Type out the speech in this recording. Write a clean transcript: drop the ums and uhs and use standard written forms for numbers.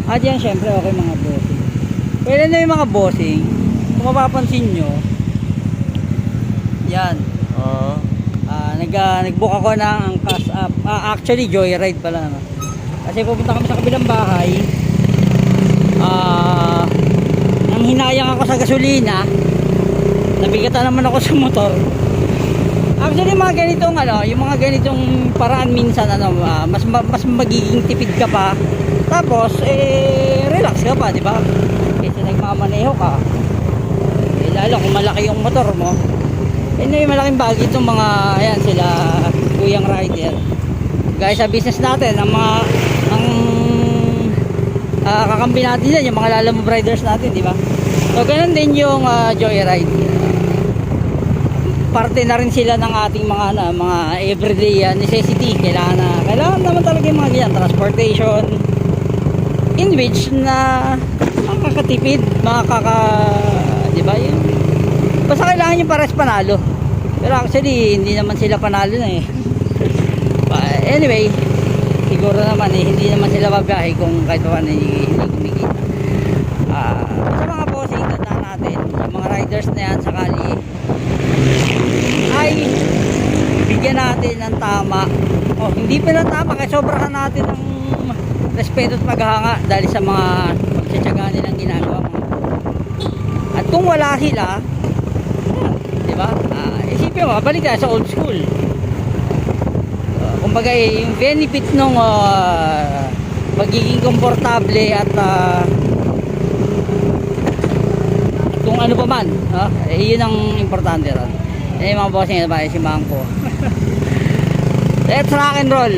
At yan syempre okay mga bossing. Pwede na yung mga bossing. Kung mapapansin nyo, yan. Oo. Nag-book ako ng cash up. Actually joyride pala no? Kasi pupunta kami sa kabilang bahay. Nang hinayang ako sa gasolina, nabigatan naman ako sa motor. Actually mga ganitong yung mga ganitong paraan minsan mas magiging tipid ka pa. Tapos relax ka pa, di ba? Kasi nagmamaneho ka. Lalo kung malaki yung motor mo. May malaking bagay itong mga ayan sila kuyang rider. Guys, sa business natin ang kakampi natin yan, yung mga lalamove riders natin, di ba? So ganun din yung joyride. Parte na rin sila ng ating mga everyday necessity. Kailangan naman talaga yung mga ganyan, transportation, in which na makakatipid, di ba yun? Basta kailangan yung pares panalo. Pero actually hindi naman sila panalo na eh. But anyway, siguro naman hindi naman sila babiyahe kung kahit pa paano hindi kumikita. Sa mga bossing, tandaan natin, yung mga riders na yan sa kali ay bigyan natin ng tama, o hindi pa na tama kasi sobrahan natin ng respeto at paghanga dahil sa mga pagtsatsaga nilang ginagawa. At kung wala sila, di ba? Isipin mo, balik tayo sa old school. Kumbaga yung benefit nung magiging komportable at kung ano pa man, yun ang importante ron. Yung mga bossing, si Mangko. Let's rock and roll.